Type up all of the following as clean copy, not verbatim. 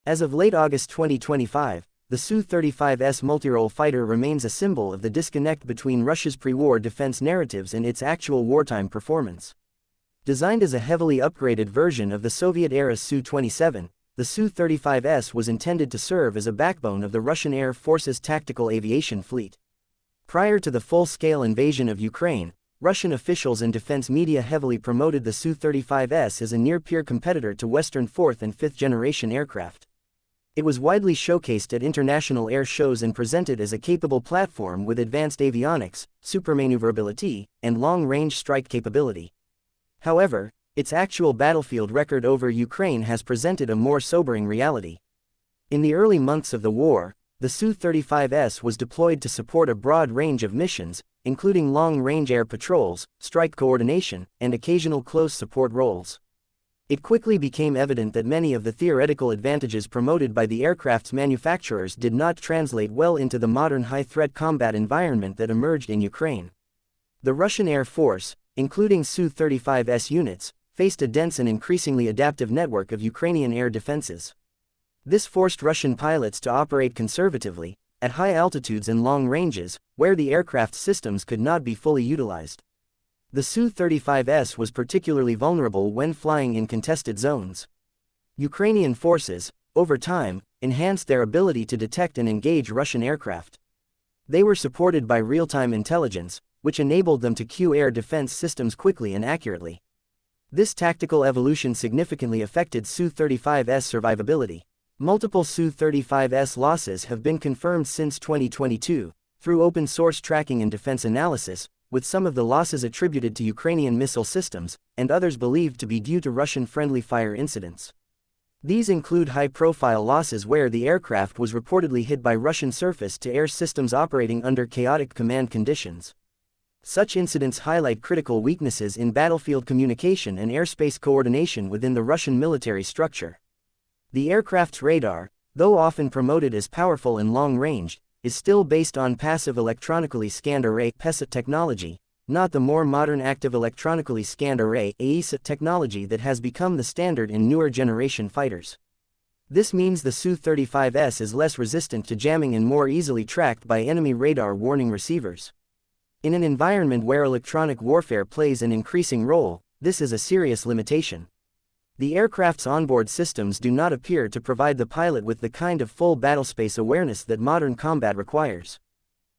As of late August 2025, the Su-35S multirole fighter remains a symbol of the disconnect between Russia's pre-war defense narratives and its actual wartime performance. Designed as a heavily upgraded version of the Soviet-era Su-27, the Su-35S was intended to serve as a backbone of the Russian Air Force's tactical aviation fleet. Prior to the full-scale invasion of Ukraine, Russian officials and defense media heavily promoted the Su-35S as a near-peer competitor to Western 4th and 5th generation aircraft. It was widely showcased at international air shows and presented as a capable platform with advanced avionics, supermaneuverability, and long-range strike capability. However, its actual battlefield record over Ukraine has presented a more sobering reality. In the early months of the war, the Su-35S was deployed to support a broad range of missions, including long-range air patrols, strike coordination, and occasional close support roles. It quickly became evident that many of the theoretical advantages promoted by the aircraft's manufacturers did not translate well into the modern high-threat combat environment that emerged in Ukraine. The Russian Air Force, including Su-35S units, faced a dense and increasingly adaptive network of Ukrainian air defenses. This forced Russian pilots to operate conservatively, at high altitudes and long ranges, where the aircraft's systems could not be fully utilized. The Su-35S was particularly vulnerable when flying in contested zones. Ukrainian forces, over time, enhanced their ability to detect and engage Russian aircraft. They were supported by real-time intelligence, which enabled them to cue air defense systems quickly and accurately. This tactical evolution significantly affected Su-35S survivability. Multiple Su-35S losses have been confirmed since 2022, through open-source tracking and defense analysis, with some of the losses attributed to Ukrainian missile systems, and others believed to be due to Russian friendly fire incidents. These include high-profile losses where the aircraft was reportedly hit by Russian surface-to-air systems operating under chaotic command conditions. Such incidents highlight critical weaknesses in battlefield communication and airspace coordination within the Russian military structure. The aircraft's radar, though often promoted as powerful and long-range, is still based on passive electronically scanned array (PESA) technology, not the more modern active electronically scanned array (AESA) technology that has become the standard in newer generation fighters. This means the Su-35S is less resistant to jamming and more easily tracked by enemy radar warning receivers. In an environment where electronic warfare plays an increasing role, this is a serious limitation. The aircraft's onboard systems do not appear to provide the pilot with the kind of full battlespace awareness that modern combat requires.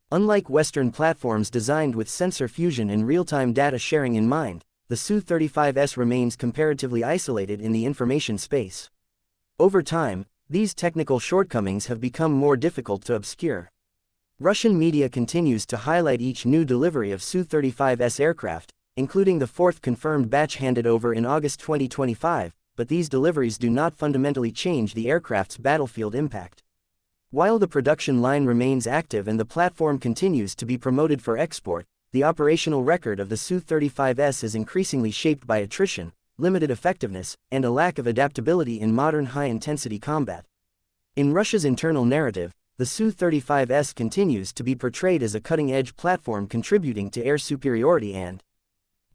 Unlike Western platforms designed with sensor fusion and real-time data sharing in mind, the Su-35S remains comparatively isolated in the information space. Over time, these technical shortcomings have become more difficult to obscure. Russian media continues to highlight each new delivery of Su-35S aircraft, including the fourth confirmed batch handed over in August 2025, but these deliveries do not fundamentally change the aircraft's battlefield impact. While the production line remains active and the platform continues to be promoted for export, the operational record of the Su-35S is increasingly shaped by attrition, limited effectiveness, and a lack of adaptability in modern high-intensity combat. In Russia's internal narrative, the Su-35S continues to be portrayed as a cutting-edge platform contributing to air superiority and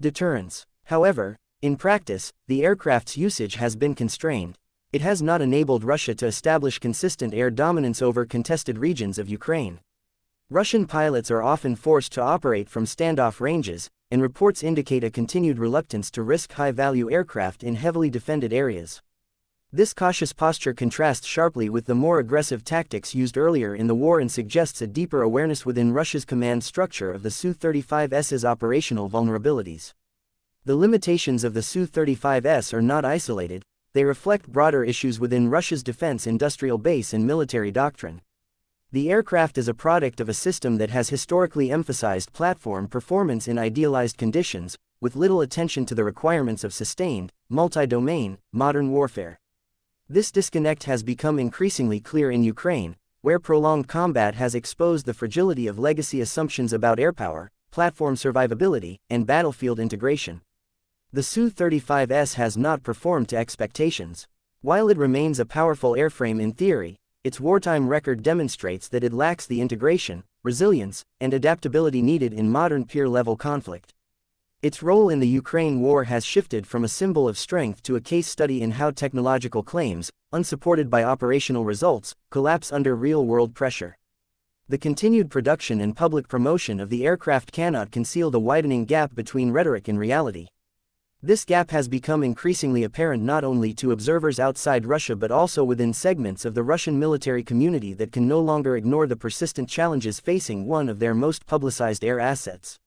deterrence. However, in practice, the aircraft's usage has been constrained. It has not enabled Russia to establish consistent air dominance over contested regions of Ukraine. Russian pilots are often forced to operate from standoff ranges, and reports indicate a continued reluctance to risk high-value aircraft in heavily defended areas. This cautious posture contrasts sharply with the more aggressive tactics used earlier in the war and suggests a deeper awareness within Russia's command structure of the Su-35S's operational vulnerabilities. The limitations of the Su-35S are not isolated, they reflect broader issues within Russia's defense industrial base and military doctrine. The aircraft is a product of a system that has historically emphasized platform performance in idealized conditions, with little attention to the requirements of sustained, multi-domain, modern warfare. This disconnect has become increasingly clear in Ukraine, where prolonged combat has exposed the fragility of legacy assumptions about airpower, platform survivability, and battlefield integration. The Su-35S has not performed to expectations. While it remains a powerful airframe in theory, its wartime record demonstrates that it lacks the integration, resilience, and adaptability needed in modern peer-level conflict. Its role in the Ukraine war has shifted from a symbol of strength to a case study in how technological claims, unsupported by operational results, collapse under real-world pressure. The continued production and public promotion of the aircraft cannot conceal the widening gap between rhetoric and reality. This gap has become increasingly apparent not only to observers outside Russia but also within segments of the Russian military community that can no longer ignore the persistent challenges facing one of their most publicized air assets.